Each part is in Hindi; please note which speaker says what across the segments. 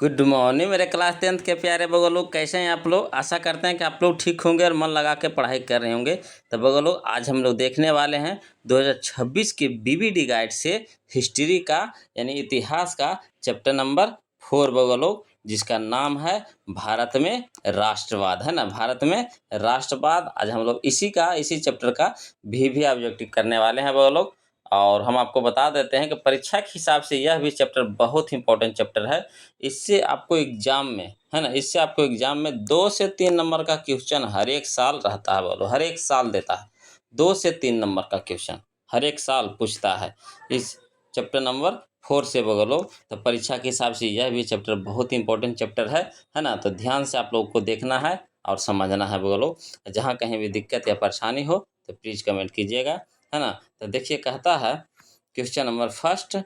Speaker 1: गुड मॉर्निंग मेरे क्लास 10th के प्यारे बगो लोग, कैसे हैं आप लोग। आशा करते हैं कि आप लोग ठीक होंगे और मन लगा के पढ़ाई कर रहे होंगे। तो बगो लोग, आज हम लोग देखने वाले हैं 2026 के बीबीडी गाइड से हिस्ट्री का यानी इतिहास का चैप्टर नंबर 4 बगो लोग, जिसका नाम है भारत में राष्ट्रवाद, है ना। भारत में राष्ट्रवाद आज हम लोग इसी चैप्टर का भी ऑब्जेक्टिव करने वाले हैं बगो लोग। और हम आपको बता देते हैं कि परीक्षा के हिसाब से यह भी चैप्टर बहुत इंपॉर्टेंट चैप्टर है। इससे आपको एग्जाम में, है ना, इससे आपको एग्जाम में 2 से 3 नंबर का क्वेश्चन हर एक साल रहता है। बोलो, हर एक साल देता है 2 से 3 नंबर का क्वेश्चन हर एक साल पूछता है इस चैप्टर नंबर 4 से। बोलो, तो परीक्षा के हिसाब से यह भी चैप्टर बहुत इंपॉर्टेंट चैप्टर है ना। तो ध्यान से आप लोग को देखना है और समझना है। बोलो, जहाँ कहीं भी दिक्कत या परेशानी हो तो प्लीज कमेंट कीजिएगा, है ना। तो देखिए, कहता है क्वेश्चन नंबर फर्स्ट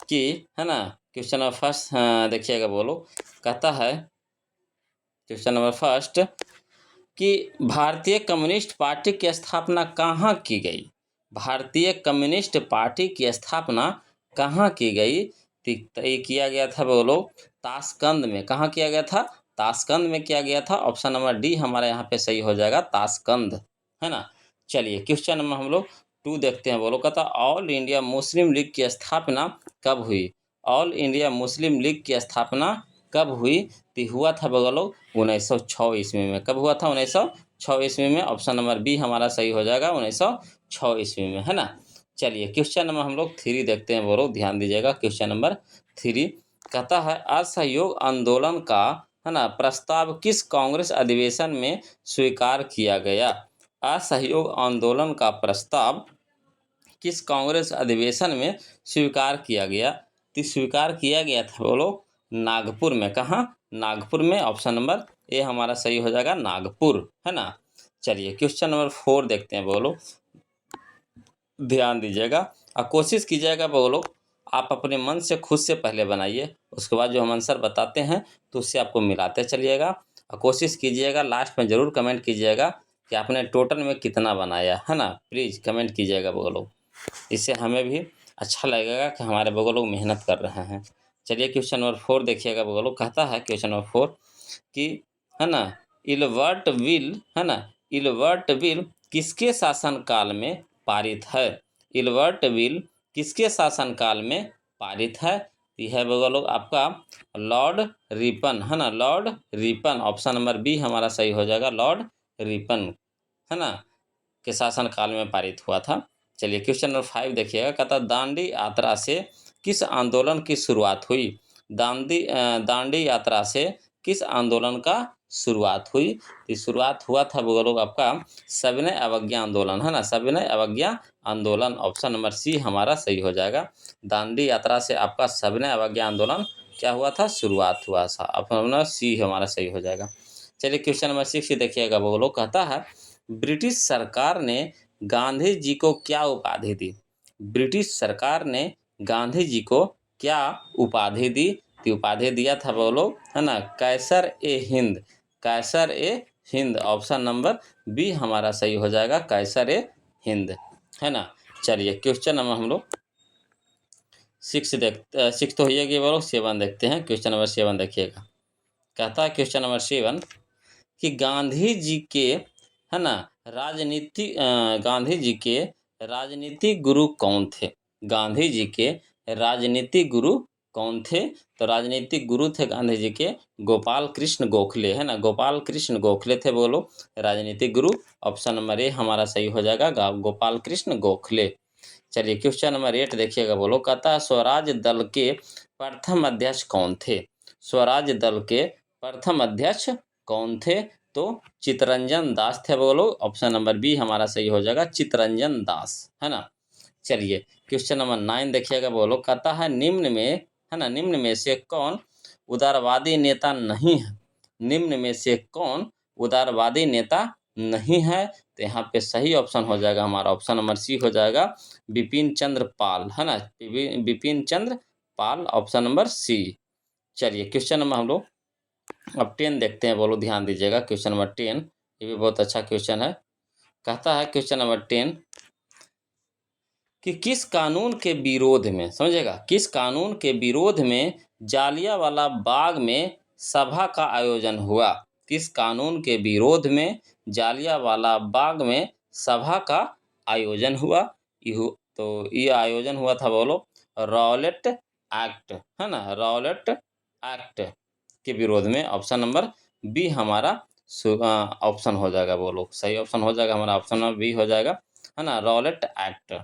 Speaker 1: कि, है ना, क्वेश्चन नंबर फर्स्ट देखिएगा। बोलो, कहता है क्वेश्चन नंबर फर्स्ट कि भारतीय कम्युनिस्ट पार्टी की स्थापना कहाँ की गई। भारतीय कम्युनिस्ट पार्टी की स्थापना कहाँ की गई। तो ये किया गया था बोलो ताशकंद में। कहाँ किया गया था? ताशकंद में किया गया था। ऑप्शन नंबर डी हमारा यहाँ पे सही हो जाएगा, ताशकंद, है ना। चलिए, क्वेश्चन नंबर हम लोग 2 देखते हैं। बोलो, कहता ऑल इंडिया मुस्लिम लीग की स्थापना कब हुई। ऑल इंडिया मुस्लिम लीग की स्थापना कब हुई? तो हुआ था बगलो 1906 ईस्वी में। कब हुआ था? 1906 ईस्वी में। ऑप्शन नंबर बी हमारा सही हो जाएगा, 1906 ईस्वी में, है ना। चलिए, क्वेश्चन नंबर हम लोग 3 देखते हैं। बोलो, ध्यान दीजिएगा। क्वेश्चन नंबर 3 कहता है असहयोग आंदोलन का, है ना, प्रस्ताव किस कांग्रेस अधिवेशन में स्वीकार किया गया। असहयोग आंदोलन का प्रस्ताव किस कांग्रेस अधिवेशन में स्वीकार किया गया? तो स्वीकार किया गया था बोलो नागपुर में। कहाँ? नागपुर में। ऑप्शन नंबर ए हमारा सही हो जाएगा, नागपुर, है ना। चलिए, क्वेश्चन नंबर 4 देखते हैं। बोलो, ध्यान दीजिएगा और कोशिश कीजिएगा। बोलो, आप अपने मन से खुद से पहले बनाइए, उसके बाद जो हम आंसर बताते हैं तो उससे आपको मिलाते चलिएगा। और कोशिश कीजिएगा लास्ट में ज़रूर कमेंट कीजिएगा कि आपने टोटल में कितना बनाया, है ना। प्लीज़ कमेंट कीजिएगा बोलो, इससे हमें भी अच्छा लगेगा कि हमारे बगल लोग मेहनत कर रहे हैं। चलिए, क्वेश्चन नंबर 4 देखिएगा। बगल लोग कहता है क्वेश्चन नंबर 4 कि, है ना, इलवर्ट विल, है ना, इलवर्ट विल किसके शासनकाल में पारित है। इलवर्ट विल किसके शासनकाल में पारित है? यह है बगल लोग आपका लॉर्ड रिपन, है ना, Lord Ripon. Option number B हमारा सही हो जाएगा, लॉर्ड रिपन, है ना, के शासनकाल में पारित हुआ था। चलिए, क्वेश्चन नंबर 5 देखिएगा। कहता दांडी यात्रा से किस आंदोलन की शुरुआत हुई। दांडी यात्रा से किस आंदोलन का शुरुआत हुई? तो शुरुआत हुआ था वो लोग आपका सविनय अवज्ञा आंदोलन, है ना, सविनय अवज्ञा आंदोलन। ऑप्शन नंबर सी हमारा सही हो जाएगा। दांडी यात्रा से आपका सविनय अवज्ञा आंदोलन क्या हुआ था? शुरुआत हुआ था। ऑप्शन नंबर सी हमारा सही हो जाएगा। चलिए, क्वेश्चन नंबर 6 देखिएगा। वो लोग कहता है ब्रिटिश सरकार ने गांधी जी को क्या उपाधि दी। ब्रिटिश सरकार ने गांधी जी को क्या उपाधि दी? तो उपाधि दिया था वो लोग, है ना, कैसर ए हिंद, कैसर ए हिंद। ऑप्शन नंबर बी हमारा सही हो जाएगा, कैसर ए हिंद, है ना। चलिए, क्वेश्चन नंबर हम लोग 6 तो होइएगा, वो लोग 7 देखते हैं। क्वेश्चन नंबर 7 देखिएगा। कहता है क्वेश्चन नंबर 7 कि गांधी जी के, है ना, गांधी जी के राजनीतिक गुरु कौन थे। गांधी जी के राजनीतिक गुरु कौन थे? तो राजनीतिक गुरु थे गांधी जी के गोपाल कृष्ण गोखले, है ना, गोपाल कृष्ण गोखले थे बोलो राजनीतिक गुरु। ऑप्शन नंबर ए हमारा सही हो जाएगा, गोपाल कृष्ण गोखले। चलिए, क्वेश्चन नंबर 8 देखिएगा। बोलो, कहता स्वराज दल के प्रथम अध्यक्ष कौन थे। स्वराज दल के प्रथम अध्यक्ष कौन थे? तो चितरंजन दास थे बोलो। ऑप्शन नंबर बी हमारा सही हो जाएगा, चितरंजन दास, है ना। चलिए, क्वेश्चन नंबर 9 देखिएगा। बोलो, कहता है निम्न में, है ना, निम्न में से कौन उदारवादी नेता नहीं है। निम्न में से कौन उदारवादी नेता नहीं है? तो यहाँ पे सही ऑप्शन हो जाएगा हमारा, ऑप्शन नंबर सी हो जाएगा, बिपिन चंद्र पाल, है ना, Bipin Chandra Pal, option number C. चलिए, क्वेश्चन नंबर हम लोग अब 10 देखते हैं। बोलो, ध्यान दीजिएगा। क्वेश्चन नंबर 10 ये भी बहुत अच्छा क्वेश्चन है। कहता है क्वेश्चन नंबर 10 कि किस कानून के विरोध में, समझेगा, किस कानून के विरोध में जालियांवाला बाग में सभा का आयोजन हुआ? किस कानून के विरोध में जालियांवाला बाग में सभा का आयोजन हुआ? तो ये आयोजन हुआ था, बोलो, रॉलेट एक्ट, है ना, रॉलेट एक्ट के विरोध में। ऑप्शन नंबर बी हमारा ऑप्शन हो जाएगा, बोलो, सही ऑप्शन हो जाएगा हमारा, ऑप्शन नंबर बी हो जाएगा, है ना, रॉलेट एक्ट।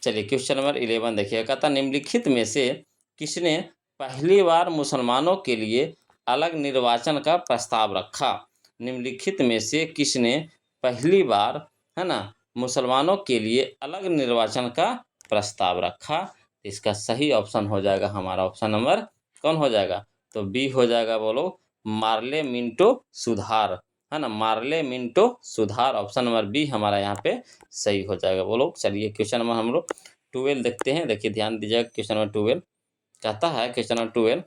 Speaker 1: चलिए क्वेश्चन नंबर 11 देखिए, कहता निम्नलिखित में से किसने पहली बार मुसलमानों के लिए अलग निर्वाचन का प्रस्ताव रखा? निम्नलिखित में से किसने पहली बार, है ना, मुसलमानों के लिए अलग निर्वाचन का प्रस्ताव रखा? इसका सही ऑप्शन हो जाएगा हमारा ऑप्शन नंबर कौन हो जाएगा? तो बी हो जाएगा, बोलो, मार्ले मिंटो सुधार, है ना, मार्ले मिंटो सुधार। ऑप्शन नंबर बी हमारा यहाँ पे सही हो जाएगा, बोलो। चलिए क्वेश्चन नंबर हम लोग 12 देखते हैं। देखिए ध्यान दीजिएगा, क्वेश्चन नंबर 12 कहता है, क्वेश्चन नंबर 12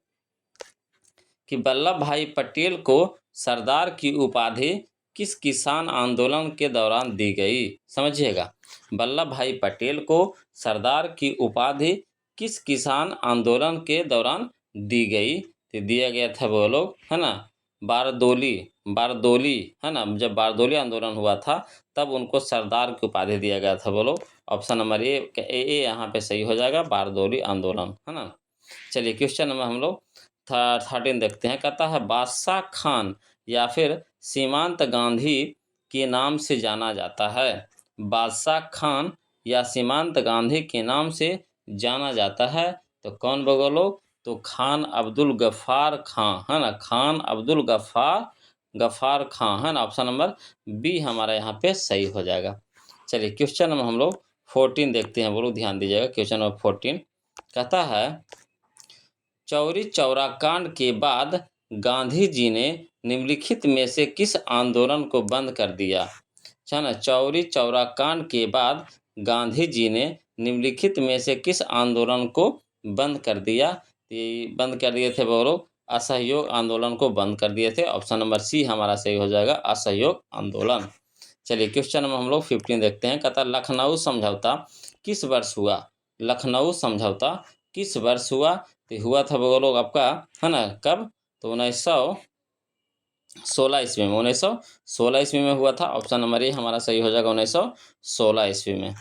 Speaker 1: कि वल्लभ भाई पटेल को सरदार की उपाधि किस किसान आंदोलन के दौरान दी गई? समझिएगा, वल्लभ भाई पटेल को सरदार की उपाधि किस किसान आंदोलन के दौरान दी गई? तो दिया गया था, बोलो, है ना, बारदोली, बारदोली, है ना, जब बारदोली आंदोलन हुआ था तब उनको सरदार की उपाधि दिया गया था, बोलो। ऑप्शन नंबर ए यहाँ पे सही हो जाएगा, बारदोली आंदोलन, है ना। चलिए क्वेश्चन नंबर हम लोग 13 देखते हैं। कहता है बादशाह खान या फिर सीमांत गांधी के नाम से जाना जाता है? बादशाह खान या सीमांत गांधी के नाम से जाना जाता है तो कौन बोलो? तो खान अब्दुल गफ्फार खां, है ना, खान अब्दुल गफ्फार खां, है ना। ऑप्शन नंबर बी हमारा यहाँ पे सही हो जाएगा। चलिए क्वेश्चन नंबर हम लोग 14 देखते हैं, बोलो, ध्यान दीजिएगा। क्वेश्चन नंबर 14 कहता है चौरी चौरा कांड के बाद गांधी जी ने निम्नलिखित में से किस आंदोलन को बंद कर दिया? है ना, चौरी चौरा कांड के बाद गांधी जी ने निम्नलिखित में से किस आंदोलन को बंद कर दिया? ये बंद कर दिए थे, बोलो, असहयोग आंदोलन को बंद कर दिए थे। ऑप्शन नंबर सी हमारा सही हो जाएगा, असहयोग आंदोलन। चलिए क्वेश्चन नंबर हम लोग 15 देखते हैं। कहता लखनऊ समझौता किस वर्ष हुआ? लखनऊ समझौता किस वर्ष हुआ? तो हुआ था, बोलो, आपका, है ना, कब? तो 1916 ईस्वी में, 1916 ईस्वी में हुआ था। ऑप्शन नंबर ए हमारा सही हो जाएगा, 1916 ईस्वी में।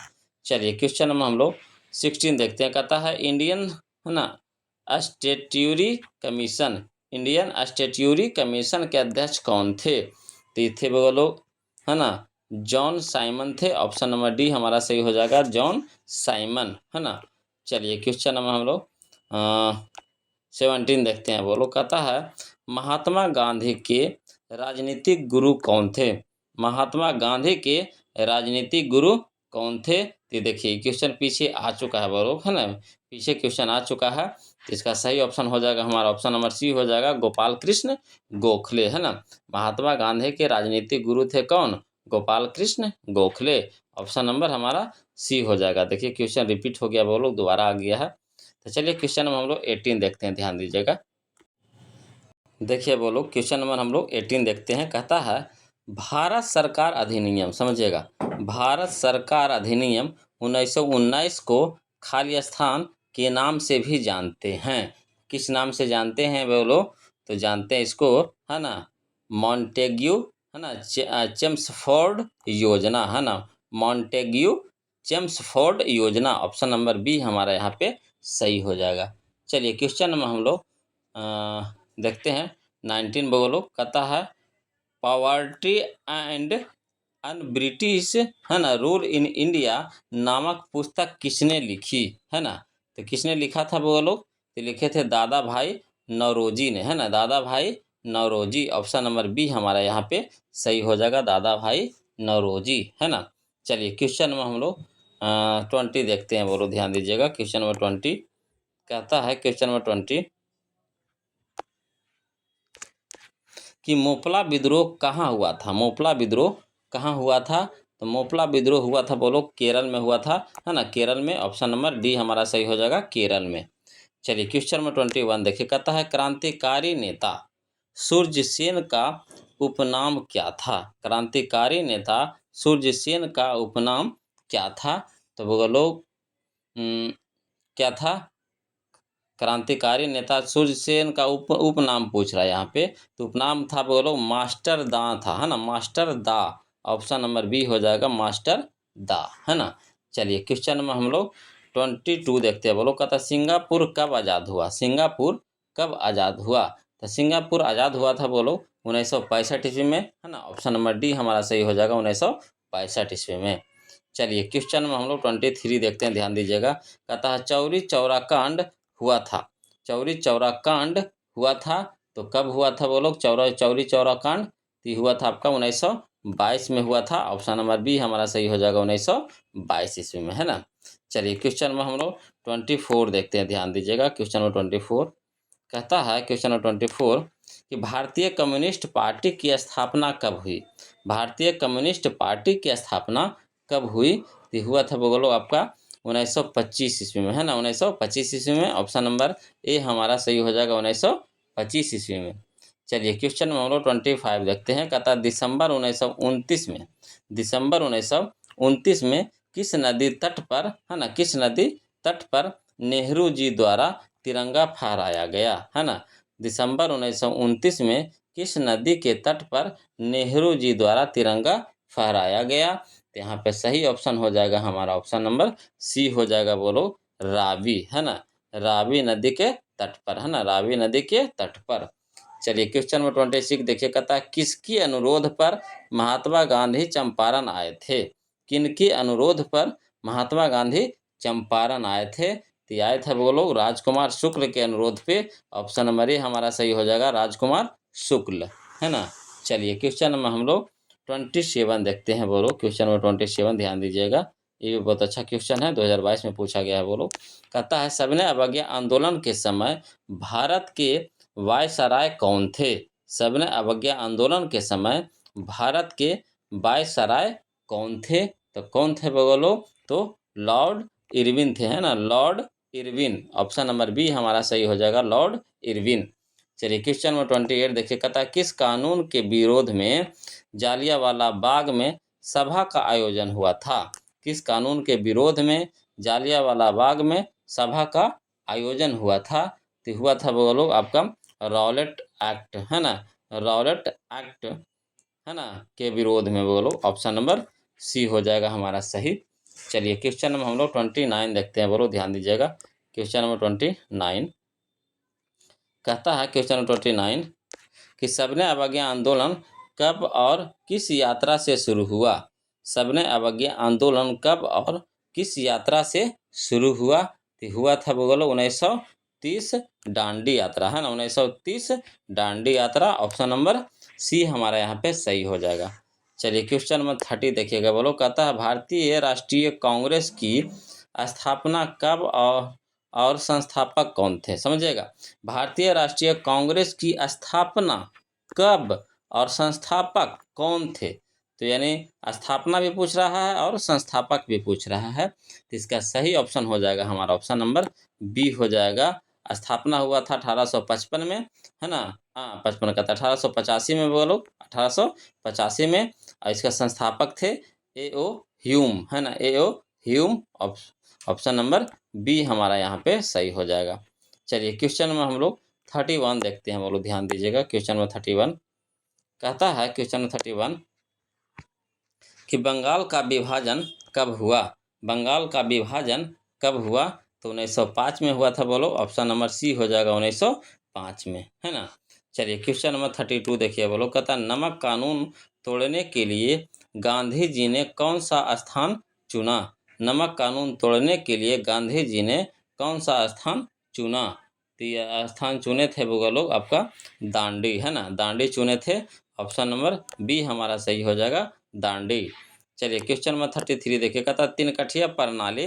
Speaker 1: चलिए क्वेश्चन नंबर हम लोग 16 देखते हैं। कहता है इंडियन, है ना, statutory commission, Indian statutory commission के अध्यक्ष कौन थे? तो ये थे, बोलो, है ना, जॉन साइमन थे। ऑप्शन नंबर डी हमारा सही हो जाएगा, जॉन साइमन, है ना। चलिए क्वेश्चन नंबर हम लोग 17 देखते हैं, बोलो। कहता है महात्मा गांधी के राजनीतिक गुरु कौन थे? महात्मा गांधी के राजनीतिक गुरु कौन थे? तो देखिए क्वेश्चन पीछे आ चुका है, बोलो, है ना, पीछे क्वेश्चन आ चुका है। तो इसका सही ऑप्शन हो जाएगा हमारा ऑप्शन नंबर सी हो जाएगा, गोपाल कृष्ण गोखले, है ना। महात्मा गांधी के राजनीतिक गुरु थे कौन? गोपाल कृष्ण गोखले। ऑप्शन नंबर हमारा सी हो जाएगा। देखिए क्वेश्चन रिपीट हो गया, बोलो, दोबारा आ गया है। तो चलिए क्वेश्चन नंबर हम लोग 18 देखते हैं, ध्यान दीजिएगा। देखिए, बोलो, क्वेश्चन नंबर हम लोग 18 देखते हैं। कहता है भारत सरकार अधिनियम, समझिएगा, भारत सरकार अधिनियम 1919 को खाली स्थान के नाम से भी जानते हैं। किस नाम से जानते हैं, बोलो? तो जानते हैं इसको, है ना, मॉन्टेग्यू, है ना, चेम्सफोर्ड योजना, है ना, मॉन्टेग्यू चेम्सफोर्ड योजना। ऑप्शन नंबर बी हमारा यहाँ पे सही हो जाएगा। चलिए क्वेश्चन नंबर हम लोग देखते हैं 19, बोलो। कहता है पॉवर्टी एंड अन ब्रिटिश, है ना, रूल इन इंडिया नामक पुस्तक किसने लिखी? है ना, तो किसने लिखा था, बोलो? तो लिखे थे दादा भाई नौरोजी ने, है ना, दादा भाई नौरोजी। ऑप्शन नंबर बी हमारा यहाँ पे सही हो जाएगा, दादा भाई नौरोजी, है ना। चलिए क्वेश्चन नंबर हम लोग 20 देखते हैं, बोलो, ध्यान दीजिएगा। क्वेश्चन नंबर 20 कहता है, क्वेश्चन नंबर 20 कि मोपला विद्रोह कहाँ हुआ था? मोपला विद्रोह कहाँ हुआ था? तो मोपला विद्रोह हुआ था, बोलो, केरल में हुआ था, है ना, केरल में। ऑप्शन नंबर डी हमारा सही हो जाएगा, केरल में। चलिए क्वेश्चन नंबर 21 देखिए। कहता है क्रांतिकारी नेता सूर्यसेन का उपनाम क्या था? क्रांतिकारी नेता सूर्यसेन का उपनाम क्या था? तो बोलो क्या था? क्रांतिकारी नेता सूर्यसेन का उपनाम पूछ रहा है यहाँ पे, तो उपनाम था बोलो मास्टर दा था, है ना, मास्टर दा। ऑप्शन नंबर बी हो जाएगा मास्टर दा, है ना। चलिए क्वेश्चन में हम लोग 22 देखते हैं। बोलो कहता सिंगापुर कब आज़ाद हुआ? सिंगापुर कब आज़ाद हुआ? तो सिंगापुर आज़ाद हुआ था बोलो 1965 ईस्वी में, है ना। ऑप्शन नंबर डी हमारा सही हो जाएगा 1965 ईस्वी में। चलिए क्वेश्चन में हम लोग 23 देखते हैं, ध्यान दीजिएगा। कहता है चौरी चौरा कांड हुआ था। चौरी चौरा कांड हुआ था तो कब हुआ था बोलो? चौरी चौरा कांड तो हुआ था आपका 1922 में हुआ था। ऑप्शन नंबर बी हमारा सही हो जाएगा 1922 ईस्वी में, है ना। चलिए क्वेश्चन में हम लोग 24 देखते हैं, ध्यान दीजिएगा। क्वेश्चन में 24 कहता है, क्वेश्चन नंबर 24 कि भारतीय कम्युनिस्ट पार्टी की स्थापना कब हुई? भारतीय कम्युनिस्ट पार्टी की स्थापना कब हुई? तो हुआ था बोलो आपका 1925 ईस्वी में, है ना। 1925 ईस्वी में। ऑप्शन नंबर ए हमारा सही हो जाएगा 1925 ईस्वी में। चलिए क्वेश्चन में हम लोग 25 देखते हैं। कहता दिसंबर 1929 में, दिसंबर 1929 में किस नदी तट पर, है ना, किस नदी तट पर नेहरू जी द्वारा तिरंगा फहराया गया, है ना। दिसंबर 1929 में किस नदी के तट पर नेहरू जी द्वारा तिरंगा फहराया गया? तो यहाँ पे सही ऑप्शन हो जाएगा हमारा ऑप्शन नंबर सी हो जाएगा बोलो रावी, है ना। रावी नदी के तट पर, है ना, रावी नदी के तट पर। चलिए क्वेश्चन में 26 देखिए। कहता है किसकी अनुरोध पर महात्मा गांधी चंपारण आए थे? किनके अनुरोध पर महात्मा गांधी चंपारण आए थे? तो आए थे बोलो राजकुमार शुक्ल के अनुरोध पे। ऑप्शन नंबर ए हमारा सही हो जाएगा राजकुमार शुक्ल, है ना। चलिए क्वेश्चन में हम लोग 27 देखते हैं। बोलो क्वेश्चन में 27 ध्यान दीजिएगा, ये भी बहुत अच्छा क्वेश्चन है, 2022 में पूछा गया है। बोलो कहता है सविनय अवज्ञा आंदोलन के समय भारत के वायसराय कौन थे? सविनय अवज्ञा आंदोलन के समय भारत के वायसराय कौन थे? तो कौन थे बोलो? तो लॉर्ड इरविन थे, है ना, Lord Irwin. Option number B हमारा सही हो जाएगा लॉर्ड इरविन। चलिए क्वेश्चन में 28 देखिए। कहता है किस कानून के विरोध में जालियांवाला बाग में सभा का आयोजन हुआ था? किस कानून के विरोध में जालियांवाला बाग में सभा का आयोजन हुआ था? तो हुआ था बोलो आपका रॉलेट एक्ट, है ना, रॉलेट एक्ट, है ना, के विरोध में। बोलो ऑप्शन नंबर सी हो जाएगा हमारा सही। चलिए क्वेश्चन में हम लोग 29 देखते हैं। बोलो ध्यान दीजिएगा। क्वेश्चन नंबर 29 कहता है, क्वेश्चन नंबर 29 कि सविनय अवज्ञा आंदोलन कब और किस यात्रा से शुरू हुआ? सविनय अवज्ञा आंदोलन कब और किस यात्रा से शुरू हुआ? तो हुआ था बोलो 1930 डांडी यात्रा, है ना, 1930 डांडी यात्रा। ऑप्शन नंबर सी हमारा यहाँ पे सही हो जाएगा। चलिए क्वेश्चन नंबर 30 देखिएगा। बोलो कहता है भारतीय राष्ट्रीय कांग्रेस की स्थापना कब और संस्थापक कौन थे? समझिएगा, भारतीय राष्ट्रीय कांग्रेस की स्थापना कब और संस्थापक कौन थे? तो यानी स्थापना भी पूछ रहा है और संस्थापक भी पूछ रहा है, तो इसका सही ऑप्शन हो जाएगा हमारा ऑप्शन नंबर बी हो जाएगा। स्थापना हुआ था 1855 में, है ना, हाँ 55 का था, 1885 में बोलो 1885 में। और इसका संस्थापक थे A.O. ह्यूम, है ना, A.O. Hume. Option number B हमारा यहाँ पे सही हो जाएगा। चलिए क्वेश्चन में हम लोग 31 देखते हैं। बोलो ध्यान दीजिएगा। क्वेश्चन में 31 कहता है, क्वेश्चन में 31 कि बंगाल का विभाजन कब हुआ? बंगाल का विभाजन कब हुआ? तो 1905 में हुआ था। बोलो ऑप्शन नंबर सी हो जाएगा 1905 में, है ना। चलिए क्वेश्चन नंबर 32 देखिए। बोलो कहता नमक कानून तोड़ने के लिए गांधी जी ने कौन सा स्थान चुना? नमक कानून तोड़ने के लिए गांधी जी ने कौन सा स्थान चुना? तो ये स्थान चुने थे वो लोग आपका दांडी, है ना, दांडी चुने थे। ऑप्शन नंबर बी हमारा सही हो जाएगा दांडी। चलिए क्वेश्चन नंबर 33 देखिए। कहता तीन कठिया प्रणाली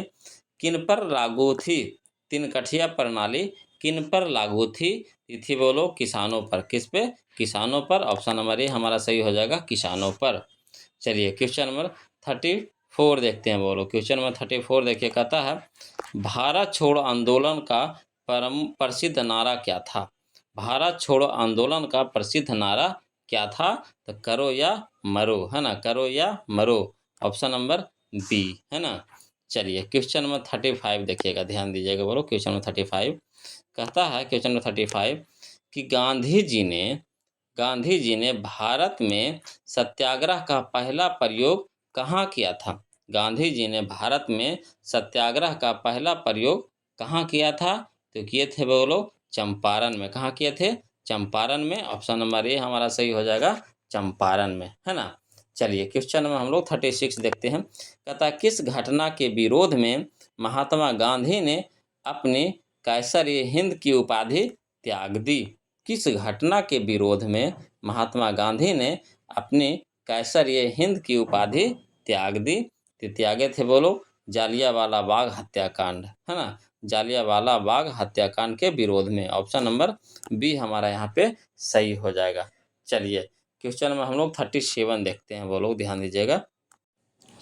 Speaker 1: किन पर लागू थी? तीन कठिया प्रणाली किन पर लागू थी? थी बोलो किसानों पर। किस पे? किसानों पर। ऑप्शन नंबर ए हमारा सही हो जाएगा किसानों पर। चलिए क्वेश्चन नंबर 34 देखते हैं। बोलो क्वेश्चन नंबर 34 देखिए। कहता है भारत छोड़ो आंदोलन का प्रसिद्ध नारा क्या था? भारत छोड़ो आंदोलन का प्रसिद्ध नारा क्या था? तो करो या मरो, है ना, करो या मरो। ऑप्शन नंबर बी, है ना। चलिए क्वेश्चन नंबर 35 देखिएगा, ध्यान दीजिएगा। बोलो क्वेश्चन नंबर 35 कहता है क्वेश्चन नंबर 35 कि गांधी जी ने भारत में सत्याग्रह का पहला प्रयोग कहाँ किया था? गांधी जी ने भारत में सत्याग्रह का पहला प्रयोग कहाँ किया था? तो किए थे बोलो चंपारण में। कहाँ किए थे? चंपारण में। ऑप्शन नंबर ए हमारा सही हो जाएगा, चंपारण में, है ना। चलिए क्वेश्चन में हम लोग 36 देखते हैं। कहता है किस घटना के विरोध में महात्मा गांधी ने अपनी कैसर-ए-हिंद की उपाधि त्याग दी? किस घटना के विरोध में महात्मा गांधी ने अपनी कैसर-ए-हिंद की उपाधि त्याग दी? तो त्यागे थे बोलो जालियांवाला बाग हत्याकांड, है ना। जालियांवाला बाग हत्याकांड के विरोध में। ऑप्शन नंबर बी हमारा यहाँ पे सही हो जाएगा। चलिए क्वेश्चन में हम लोग 37 देखते हैं, बोलो ध्यान दीजिएगा।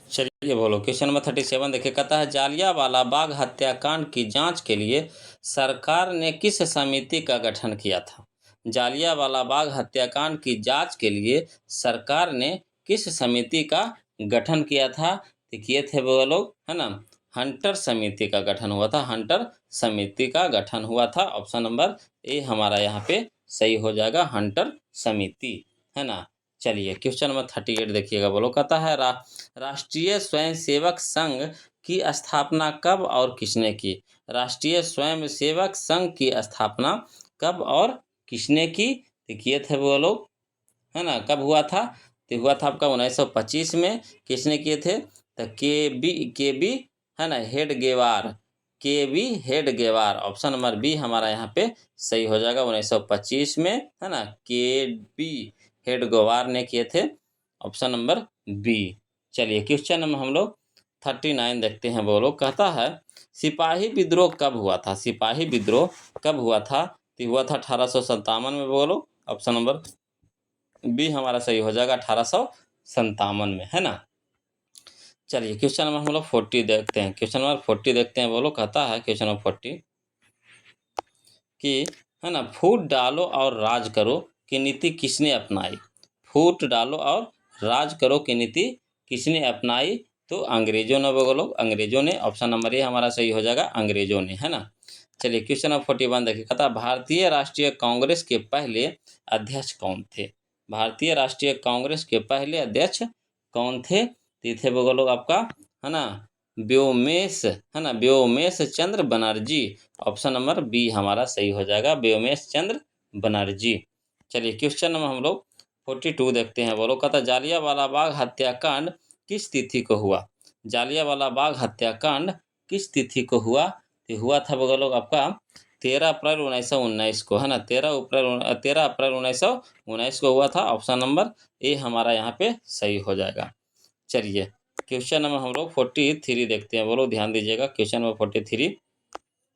Speaker 1: चलिए बोलो क्वेश्चन नंबर 37 देखिए। कहता है जालियांवाला बाग हत्याकांड की जांच के लिए सरकार ने किस समिति का गठन किया था? जालियांवाला बाग हत्याकांड की जांच के लिए सरकार ने किस समिति का गठन किया था? तो किए थे वो लोग, है ना, हंटर समिति का गठन हुआ था। हंटर समिति का गठन हुआ था। ऑप्शन नंबर ए हमारा यहाँ पे सही हो जाएगा, हंटर समिति, है ना। चलिए क्वेश्चन नंबर 38 देखिएगा, बोलो कहता है राष्ट्रीय स्वयंसेवक संघ की स्थापना कब और किसने की? राष्ट्रीय स्वयंसेवक संघ की स्थापना कब और किसने की? तो किए थे वो लोग, है ना। कब हुआ था? तो हुआ था आपका 1925 में। किसने किए थे? तो के बी, है ना, हेडगेवार, के B Hedgewar. Option number B हमारा यहाँ पे सही हो जाएगा, 1925 में, है ना, के बी हेडगेवार ने किए थे। Option number B. चलिए क्वेश्चन नंबर हम लोग 39 देखते हैं, बोलो कहता है सिपाही विद्रोह कब हुआ था? सिपाही विद्रोह कब हुआ था? तो हुआ था 1857 में, बोलो ऑप्शन नंबर बी हमारा सही हो जाएगा, 1857 में, है ना। चलिए क्वेश्चन नंबर हम लोग 40 देखते हैं। क्वेश्चन नंबर 40 देखते हैं, बोलो कहता है क्वेश्चन नंबर 40 कि, है ना, फूट डालो और राज करो की नीति किसने अपनाई? फूट डालो और राज करो की नीति किसने अपनाई? तो अंग्रेजों ने, बोलो अंग्रेजों ने। ऑप्शन नंबर ए हमारा सही हो जाएगा, अंग्रेजों ने, है ना। चलिए क्वेश्चन नंबर 41 देखिए। कहता भारतीय राष्ट्रीय कांग्रेस के पहले अध्यक्ष कौन थे? भारतीय राष्ट्रीय कांग्रेस के पहले अध्यक्ष कौन थे? ये थे बोलो आपका, है ना, व्योमेश, है ना, व्योमेश चंद्र बनर्जी। ऑप्शन नंबर बी हमारा सही हो जाएगा, व्योमेश चंद्र बनर्जी। चलिए क्वेश्चन नंबर हम लोग 42 देखते हैं, बोलो कहता जालियांवाला बाग हत्याकांड किस तिथि को हुआ? जालियांवाला बाग हत्याकांड किस तिथि को हुआ? तो हुआ था बोलो आपका 13 अप्रैल 1919 को, है ना। 13 अप्रैल 1919 को हुआ था। ऑप्शन नंबर ए हमारा यहाँ पे सही हो जाएगा। चलिए क्वेश्चन नंबर हम लोग 43 देखते हैं, बोलो ध्यान दीजिएगा। क्वेश्चन नंबर 43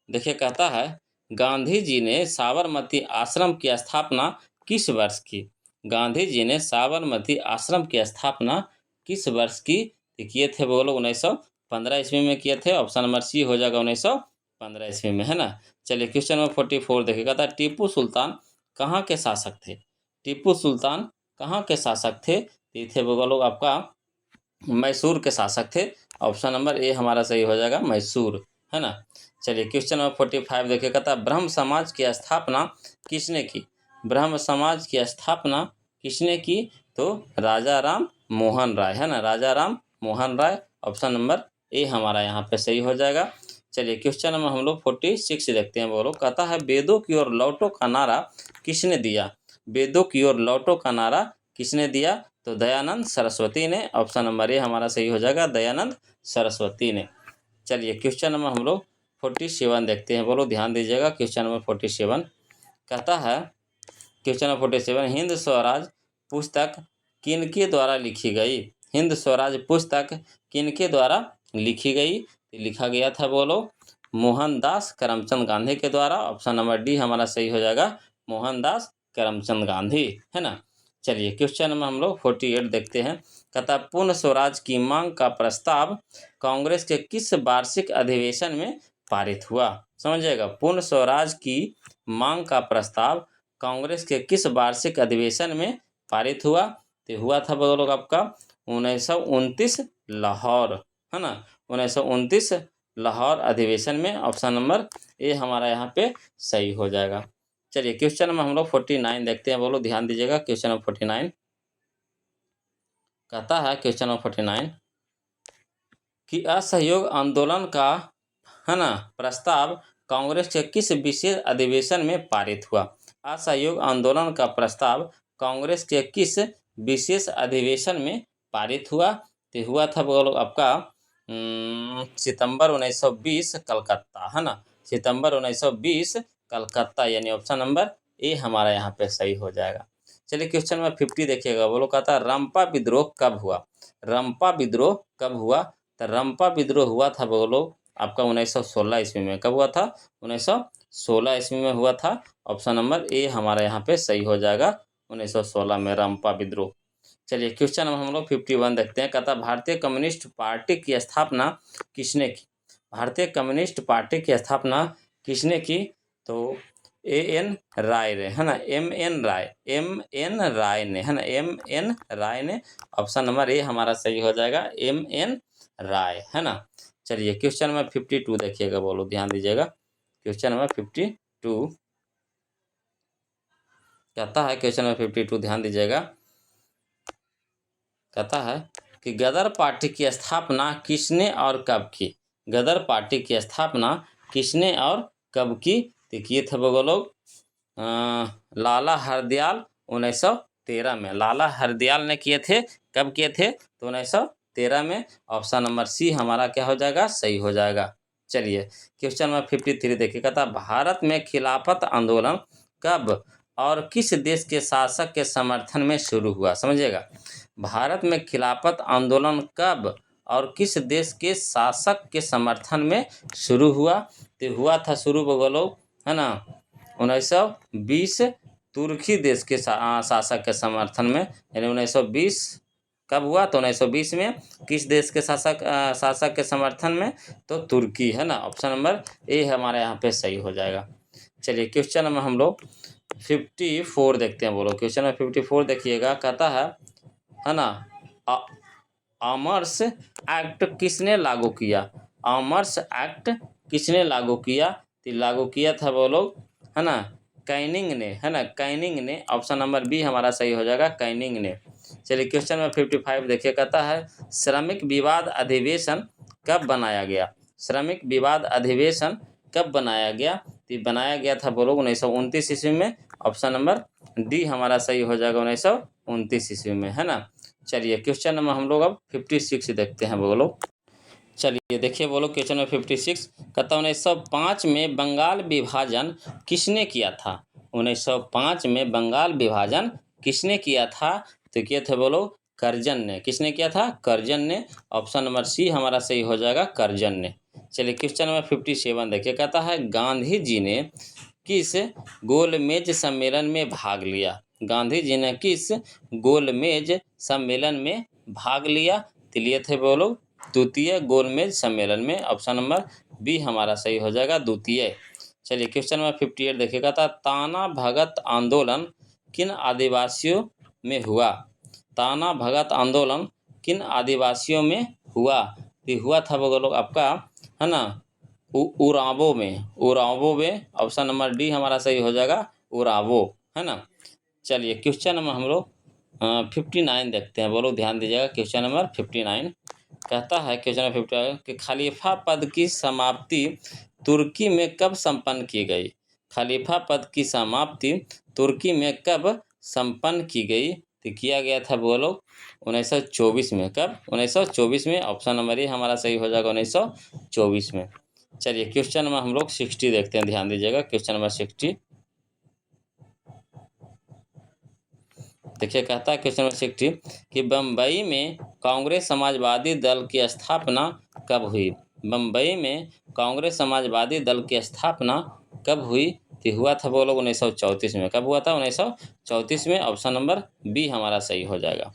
Speaker 1: देखिए, कहता है गांधी जी ने साबरमती आश्रम की स्थापना किस वर्ष की? गांधी जी ने साबरमती आश्रम की स्थापना किस वर्ष की? तो किए थे बोलो 1915 ईस्वी में किए थे। ऑप्शन नंबर सी हो जाएगा, 1915 ईस्वी में, है ना। चलिए क्वेश्चन नंबर 44 देखिएगा, था टीपू सुल्तान कहाँ के शासक थे? टीपू सुल्तान कहाँ के शासक थे? ये थे बोलो आपका मैसूर के शासक थे। ऑप्शन नंबर ए हमारा सही हो जाएगा, मैसूर, है ना। चलिए क्वेश्चन नंबर 45 देखिए, कहता ब्रह्म समाज की स्थापना किसने की? ब्रह्म समाज की स्थापना किसने की? तो राजा राम मोहन राय, है ना, राजा Ram Mohan Roy. Option number A हमारा यहाँ पे सही हो जाएगा। चलिए क्वेश्चन नंबर हम लोग 46 देखते हैं, बोलो कहता है वेदों की ओर लौटो का नारा किसने दिया? वेदों की ओर लौटो का नारा किसने दिया? तो दयानंद सरस्वती ने। ऑप्शन नंबर ए हमारा सही हो जाएगा, दयानंद सरस्वती ने। चलिए क्वेश्चन नंबर हम लोग 47 देखते हैं, बोलो ध्यान दीजिएगा। क्वेश्चन नंबर 47 कहता है क्वेश्चन नंबर 47 हिंद स्वराज पुस्तक किनके द्वारा लिखी गई? हिंद स्वराज पुस्तक किनके द्वारा लिखी गई? लिखा गया था बोलो मोहनदास करमचंद गांधी के द्वारा। ऑप्शन नंबर डी हमारा सही हो जाएगा, मोहनदास करमचंद गांधी, है ना। चलिए क्वेश्चन नंबर हम लोग 48 देखते हैं। कहता पूर्ण स्वराज की मांग का प्रस्ताव कांग्रेस के किस वार्षिक अधिवेशन में पारित हुआ? समझिएगा, पूर्ण स्वराज की मांग का प्रस्ताव कांग्रेस के किस वार्षिक अधिवेशन में पारित हुआ? तो हुआ था बोलो आपका 1929 लाहौर, है ना, 1929 लाहौर अधिवेशन में। ऑप्शन नंबर ये हमारा यहाँ पे सही हो जाएगा। चलिए क्वेश्चन नंबर हम लोग 49 देखते हैं। बोलो ध्यान दीजिएगा। क्वेश्चन नंबर 49 कहता है, क्वेश्चन नंबर 49 कि असहयोग आंदोलन का, है ना, प्रस्ताव कांग्रेस के किस विशेष अधिवेशन में पारित हुआ। असहयोग आंदोलन का प्रस्ताव कांग्रेस के किस विशेष अधिवेशन में पारित हुआ। तो हुआ था बोलो आपका सितंबर 1920 कलकत्ता, है ना, सितंबर 1920 कलकत्ता, यानी ऑप्शन नंबर ए हमारा यहाँ पे सही हो जाएगा। चलिए क्वेश्चन नंबर 50 देखिएगा। बोलो कहता रंपा विद्रोह कब हुआ। रंपा विद्रोह कब हुआ। तो रंपा विद्रोह हुआ था बोलो आपका 1916 ईस्वी में। कब हुआ था। 1916 ईस्वी में हुआ था। ऑप्शन नंबर ए हमारा यहाँ पे सही हो जाएगा, 1916 में रंपा विद्रोह। चलिए क्वेश्चन नंबर हम लोग 51 देखते हैं। कहता भारतीय कम्युनिस्ट पार्टी की स्थापना किसने की। भारतीय कम्युनिस्ट पार्टी की स्थापना किसने की। तो एन राय ने, है ना, एम एन राय ने, है ना, एम राय ने। ऑप्शन नंबर ए हमारा सही हो जाएगा, एन राय, है ना। चलिए क्वेश्चन नंबर 52 देखिएगा। बोलो ध्यान दीजिएगा। क्वेश्चन नंबर 52 कहता है, क्वेश्चन नंबर 52 ध्यान दीजिएगा, कहता है कि गदर पार्टी की स्थापना किसने और कब की। गदर पार्टी की स्थापना किसने और कब की। तो किए थे वो लोग लाला हरदयाल 1913 में। लाला हरदयाल ने किए थे। कब किए थे। तो 1913 में। ऑप्शन नंबर सी हमारा क्या हो जाएगा, सही हो जाएगा। चलिए क्वेश्चन नंबर 53 देखिए। कहता भारत में खिलाफत आंदोलन कब और किस देश के शासक के समर्थन में शुरू हुआ। समझिएगा, भारत में खिलाफत आंदोलन कब और किस देश के शासक के समर्थन में शुरू हुआ। तो हुआ था शुरू बोलो, है ना, 1920 तुर्की देश के शासक के समर्थन में, यानी 1920 कब हुआ। तो 1920 में। किस देश के शासक के समर्थन में। तो तुर्की, है ना। ऑप्शन नंबर ए हमारे यहाँ पे सही हो जाएगा। चलिए क्वेश्चन नंबर हम लोग 54 देखते हैं। बोलो क्वेश्चन नंबर 54 देखिएगा। कहता है ना, आमर्स एक्ट किसने लागू किया। आमर्स एक्ट किसने लागू किया। तो लागू किया था वो लोग, है ना, कैनिंग ने, है ना, कैनिंग ने। ऑप्शन नंबर बी हमारा सही हो जाएगा, कैनिंग ने। चलिए क्वेश्चन नंबर 55 देखिए। कहता है श्रमिक विवाद अधिवेशन कब बनाया गया। श्रमिक विवाद अधिवेशन कब बनाया गया। तो बनाया गया था बोलो 1929 ईस्वी में। ऑप्शन नंबर डी हमारा सही हो जाएगा, 1929 ईस्वी में, है ना। चलिए क्वेश्चन नंबर हम लोग अब 56 देखते हैं। बोलो चलिए देखिए। बोलो क्वेश्चन नंबर 56 कहता 1905 में बंगाल विभाजन किसने किया था। 1905 में बंगाल विभाजन किसने किया था। तो किए थे बोलो कर्जन ने। किसने किया था, कर्जन ने। ऑप्शन नंबर सी हमारा सही हो जाएगा, कर्जन ने। चलिए क्वेश्चन नंबर 57 देखिए। कहता है गांधी जी ने किस गोलमेज सम्मेलन में भाग लिया। गांधी जी ने किस गोलमेज सम्मेलन में भाग लिया। तो लिए थे बोलो द्वितीय गोलमेज सम्मेलन में। ऑप्शन नंबर बी हमारा सही हो जाएगा, द्वितीय। चलिए क्वेश्चन नंबर 58 देखिएगा। था ताना भगत आंदोलन किन आदिवासियों में हुआ। ताना भगत आंदोलन किन आदिवासियों में हुआ। तो हुआ था वो लोग आपका, है ना, उरावो में। उरावो में। ऑप्शन नंबर डी हमारा सही हो जाएगा, उरावो, है ना। चलिए क्वेश्चन नंबर हम लोग 59 देखते हैं। बोलो ध्यान दीजिएगा। क्वेश्चन नंबर 59 कहता है, क्वेश्चन नंबर 59 कि खलीफा पद की समाप्ति तुर्की में कब संपन्न की गई। खलीफा पद की समाप्ति तुर्की में कब संपन्न की गई। तो किया गया था बोलो 1924 में। कब, 1924 में। ऑप्शन नंबर ए हमारा सही हो जाएगा, 1924 में। चलिए क्वेश्चन नंबर हम लोग 60 देखते हैं। ध्यान दीजिएगा। क्वेश्चन नंबर 60 देखिए। कहता है क्वेश्चन नंबर 60 कि बम्बई में कांग्रेस समाजवादी दल की स्थापना कब हुई। बम्बई में कांग्रेस समाजवादी दल की स्थापना कब हुई। तो हुआ था वो लोग 1934 में। कब हुआ था, 1934 में। ऑप्शन नंबर बी हमारा सही हो जाएगा।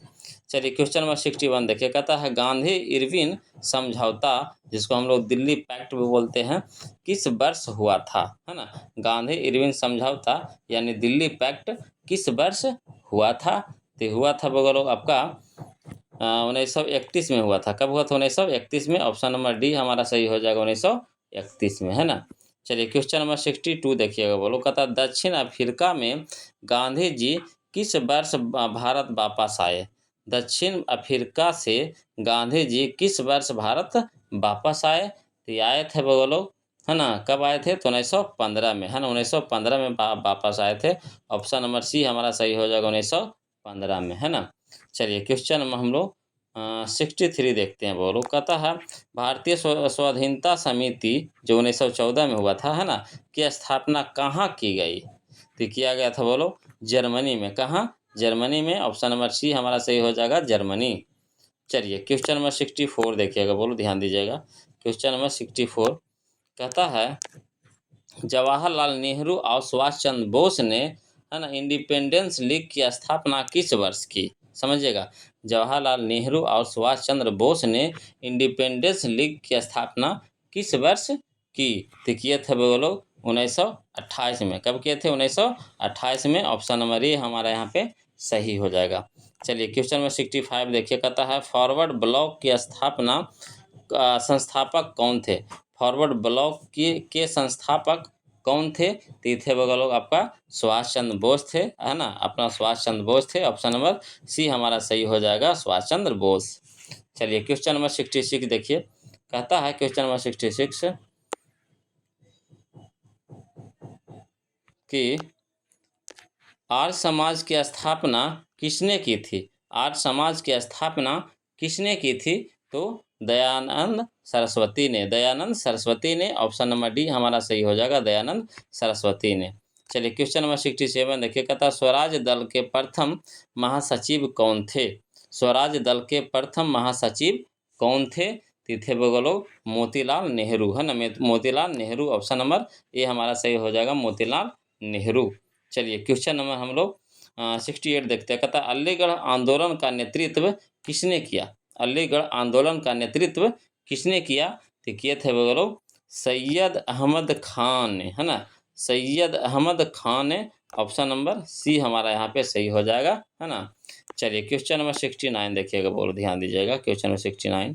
Speaker 1: चलिए क्वेश्चन नंबर 61 देखिए। कहता है गांधी इरविन समझौता, जिसको हम लोग दिल्ली पैक्ट भी बोलते हैं, किस वर्ष हुआ था, है ना। गांधी इरविन समझौता यानी दिल्ली पैक्ट किस वर्ष हुआ था। तो हुआ था वो लोग आपका 1931 में हुआ था। कब हुआ था, 1931 में। ऑप्शन नंबर डी हमारा सही हो जाएगा, 1931 में, है ना। चलिए क्वेश्चन नंबर 62 देखिएगा, बोलो कहता दक्षिण अफ्रीका में गांधी जी किस वर्ष भारत वापस आए। दक्षिण अफ्रीका से गांधी जी किस वर्ष भारत वापस आए। तो ये आए थे बोलो, है ना, कब आए थे, तो 1915 में, है ना, 1915 में वापस आए थे। ऑप्शन नंबर सी हमारा सही हो जाएगा, 1915 में, है ना। चलिए क्वेश्चन में हम लोग 63 देखते हैं, बोलो कहता है भारतीय स्वाधीनता समिति जो 1914 में हुआ था, है ना, की स्थापना कहाँ की गई। तो किया गया था बोलो जर्मनी में। कहाँ, जर्मनी में। ऑप्शन नंबर सी हमारा सही हो जाएगा, जर्मनी। चलिए क्वेश्चन नंबर 64 देखिएगा, बोलो ध्यान दीजिएगा। क्वेश्चन नंबर 64 कहता है जवाहरलाल नेहरू और सुभाष चंद्र बोस ने, है ना, इंडिपेंडेंस लीग की स्थापना किस वर्ष की। समझिएगा, जवाहरलाल नेहरू और सुभाष चंद्र बोस ने इंडिपेंडेंस लीग की स्थापना किस वर्ष की। तो किए थे वो लोग 1928 में। कब किए थे, 1928 में। ऑप्शन नंबर ए हमारा यहाँ पे सही हो जाएगा। चलिए क्वेश्चन नंबर 65 देखिए, कहता है फॉरवर्ड ब्लॉक की स्थापना संस्थापक कौन थे। फॉरवर्ड ब्लॉक के संस्थापक कौन थे। तो थे वो लोग आपका सुभाष चंद्र बोस थे, है ना, अपना सुभाष चंद्र बोस थे। ऑप्शन नंबर सी हमारा सही हो जाएगा, सुभाष चंद्र बोस। चलिए क्वेश्चन नंबर 66 देखिए, कहता है क्वेश्चन नंबर 66 कि आर्य समाज की स्थापना किसने की थी। आर्य समाज की स्थापना किसने की थी। तो दयानंद सरस्वती ने, दयानंद सरस्वती ने। ऑप्शन नंबर डी हमारा सही हो जाएगा, दयानंद सरस्वती ने। चलिए क्वेश्चन नंबर 67 देखिए, कहता स्वराज दल के प्रथम महासचिव कौन थे। स्वराज दल के प्रथम महासचिव कौन थे। थे वो लोग मोतीलाल नेहरू, है ना, Motilal Nehru. Option number A हमारा सही हो जाएगा, मोतीलाल नेहरू। चलिए क्वेश्चन नंबर हम लोग 68 देखते हैं, कहता अलीगढ़ आंदोलन का नेतृत्व किसने किया। अलीगढ़ आंदोलन का नेतृत्व किसने किया। तो किए थे वो लोग सैयद अहमद खान ने, है ना, सैयद अहमद खान ने। ऑप्शन नंबर सी हमारा यहाँ पे सही हो जाएगा, है ना। चलिए क्वेश्चन नंबर 69 देखिएगा, बोलो ध्यान दीजिएगा। क्वेश्चन नंबर 69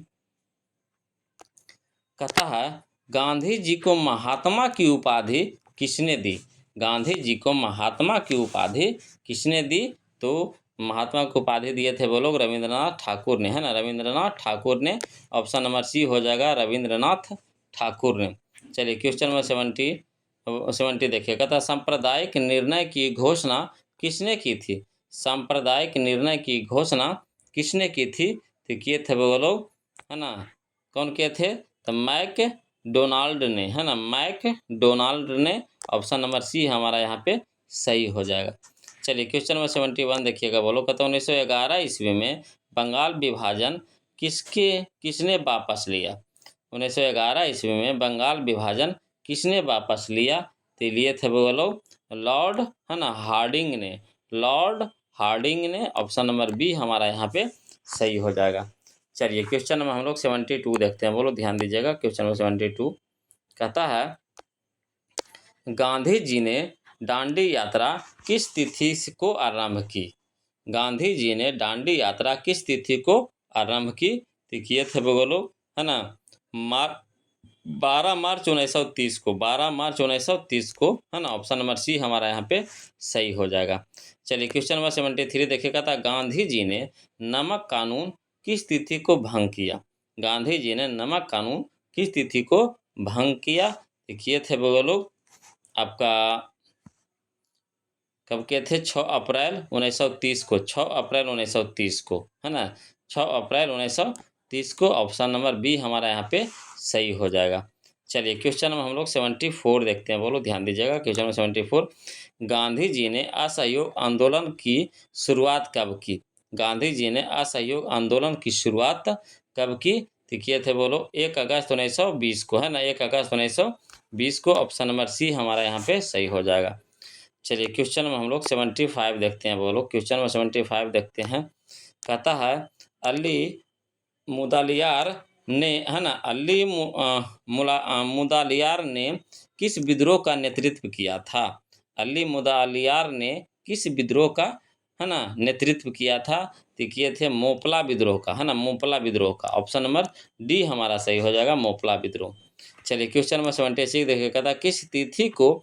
Speaker 1: कहता है गांधी जी को महात्मा की उपाधि किसने दी। गांधी जी को महात्मा की उपाधि किसने दी। तो महात्मा को उपाधि दिए थे वो लोग रविंद्रनाथ ठाकुर ने, है ना, रविंद्रनाथ ठाकुर ने। ऑप्शन नंबर सी हो जाएगा, रविंद्रनाथ ठाकुर ने। चलिए क्वेश्चन नंबर 70 देखिए, कहता सांप्रदायिक निर्णय की घोषणा किसने की थी। सांप्रदायिक निर्णय की घोषणा किसने की थी। तो किए थे वो लोग, है ना, कौन किए थे। तो मैक डोनाल्ड ने, है ना, मैक डोनाल्ड ने। ऑप्शन नंबर सी हमारा यहाँ पे सही हो जाएगा। चलिए क्वेश्चन नंबर 71 देखिएगा, बोलो कहता 1911 ईस्वी में बंगाल विभाजन किसने वापस लिया। 1911 ईस्वी में बंगाल विभाजन किसने वापस लिया। तो लिए थे वो लोग लॉर्ड, है ना, हार्डिंग ने, लॉर्ड हार्डिंग ने। ऑप्शन नंबर बी हमारा यहाँ पे सही हो जाएगा। चलिए क्वेश्चन नंबर हम लोग 72 देखते हैं, बोलो ध्यान दीजिएगा। क्वेश्चन नंबर 72 कहता है गांधी जी ने दांडी यात्रा किस तिथि को आरंभ की। गांधी जी ने दांडी यात्रा किस तिथि को आरंभ की। तो किए थे वो लोग, है ना, 12 मार्च 1930 को, 12 मार्च 1930 को, है ना। ऑप्शन नंबर सी हमारा यहाँ पे सही हो जाएगा। चलिए क्वेश्चन नंबर 73 देखिएगा, था गांधी जी ने नमक कानून किस तिथि को भंग किया। गांधी जी ने नमक कानून किस तिथि को भंग किया। किए थे वो लोग आपका कब किए थे, 6 अप्रैल 1930 को, 6 अप्रैल 1930 को, है ना, 6 अप्रैल 1930 को। ऑप्शन नंबर बी हमारा यहाँ पे सही हो जाएगा। चलिए क्वेश्चन नंबर हम लोग 74 देखते हैं, बोलो ध्यान दीजिएगा। क्वेश्चन नंबर 74 गांधी जी ने असहयोग आंदोलन की शुरुआत कब की। गांधी जी ने असहयोग आंदोलन की शुरुआत कब की। तो किए थे बोलो 1 अगस्त 1920 को, है ना, 1 अगस्त 1920 को। ऑप्शन नंबर सी हमारा यहाँ पे सही हो जाएगा। चलिए क्वेश्चन में हम लोग 75 देखते हैं, बोलो क्वेश्चन में 75 देखते हैं। कहता है अली मुदालियार ने, है ना, मुदालियार ने किस विद्रोह का नेतृत्व किया था। अली मुदालियार ने किस विद्रोह का, है ना, नेतृत्व किया था। तो किए थे मोपला विद्रोह का, है ना, मोपला विद्रोह का। ऑप्शन नंबर डी हमारा सही हो जाएगा, मोपला विद्रोह। चलिए क्वेश्चन नंबर 76 देखिए, कहता है किस तिथि को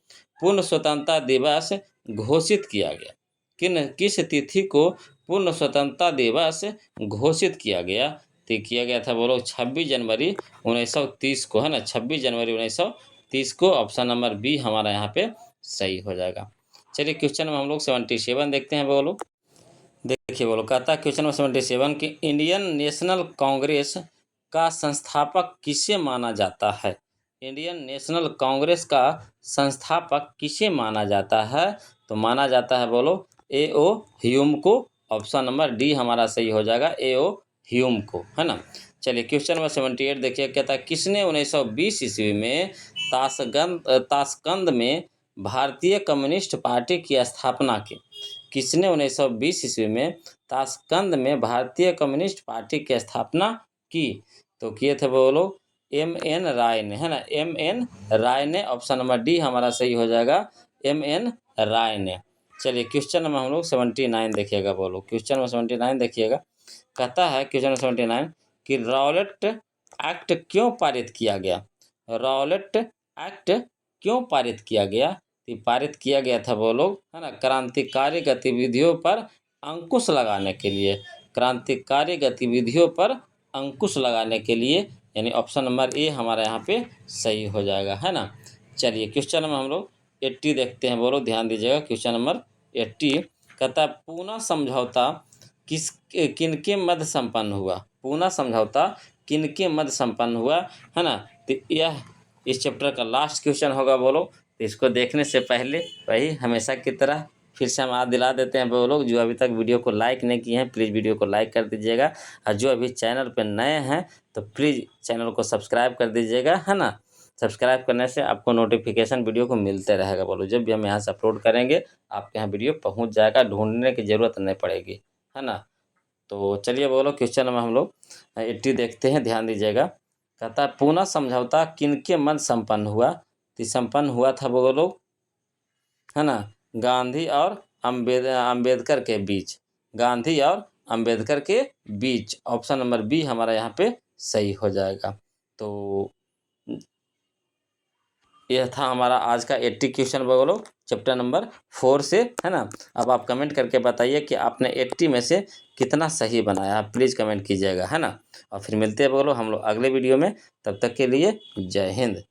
Speaker 1: पूर्ण स्वतंत्रता दिवस घोषित किया गया? किस तिथि को पूर्ण स्वतंत्रता दिवस घोषित किया गया? तो किया गया था बोलो 26 जनवरी 1930 को, है ना, 26 जनवरी 1930 को। ऑप्शन नंबर बी हमारा यहाँ पे सही हो जाएगा। चलिए क्वेश्चन में हम लोग 77 देखते हैं बोलो। देखिए बोलो, कहता है क्वेश्चन नंबर 77 कि इंडियन नेशनल कांग्रेस का संस्थापक किसे माना जाता है? इंडियन नेशनल कांग्रेस का संस्थापक किसे माना जाता है? तो माना जाता है बोलो A.O. ह्यूम को। ऑप्शन नंबर डी हमारा सही हो जाएगा, A.O. ह्यूम को, है ना। चलिए क्वेश्चन नंबर 78 देखिए, कहता है किसने 1920 ईस्वी में ताशकंद में भारतीय कम्युनिस्ट पार्टी की स्थापना की? किसने 1920 ईस्वी में ताशकंद में भारतीय कम्युनिस्ट पार्टी की स्थापना की? तो किए थे वो लोग M.N. राय ने, है ना, M.N. राय ने। ऑप्शन नंबर डी हमारा सही हो जाएगा, M.N. राय ने। चलिए क्वेश्चन नंबर हम लोग 79 देखिएगा बोलो। क्वेश्चन नंबर 79 देखिएगा, कहता है क्वेश्चन नंबर 79 कि रॉलेट एक्ट क्यों पारित किया गया? रॉलेट एक्ट क्यों पारित किया गया? पारित किया गया था वो लोग, है ना, क्रांतिकारी गतिविधियों पर अंकुश लगाने के लिए। क्रांतिकारी गतिविधियों पर अंकुश लगाने के लिए, यानी ऑप्शन नंबर ए हमारा यहाँ पे सही हो जाएगा, है ना। चलिए क्वेश्चन नंबर हम लोग 80 देखते हैं बोलो, ध्यान दीजिएगा। क्वेश्चन नंबर 80 कहता है पूना समझौता किनके मध्य संपन्न हुआ? पूना समझौता किनके मध्य संपन्न हुआ, है ना। तो यह इस चैप्टर का लास्ट क्वेश्चन होगा बोलो। तो इसको देखने से पहले वही हमेशा की तरह फिर से हम याद दिला देते हैं वो लोग जो अभी तक वीडियो को लाइक नहीं किए हैं, प्लीज़ वीडियो को लाइक कर दीजिएगा। और जो अभी चैनल पर नए हैं तो प्लीज़ चैनल को सब्सक्राइब कर दीजिएगा, है ना। सब्सक्राइब करने से आपको नोटिफिकेशन वीडियो को मिलते रहेगा बोलो। जब भी हम यहाँ से अपलोड करेंगे आपके यहाँ वीडियो पहुँच जाएगा, ढूंढने की ज़रूरत नहीं पड़ेगी, है ना। तो चलिए बोलो क्वेश्चन में हम लोग 80 देखते हैं, ध्यान दीजिएगा। कहता है पूना समझौता किनके मध्य संपन्न हुआ? तो संपन्न हुआ था वो लोग, है ना, गांधी और अंबेडकर के बीच। गांधी और अंबेडकर के बीच। ऑप्शन नंबर बी हमारा यहाँ पे सही हो जाएगा। तो यह था हमारा आज का 80 क्वेश्चन बोलो चैप्टर नंबर 4 से, है ना। अब आप कमेंट करके बताइए कि आपने 80 में से कितना सही बनाया, प्लीज़ कमेंट कीजिएगा, है ना। और फिर मिलते हैं बोलो हम लोग अगले वीडियो में। तब तक के लिए जय हिंद।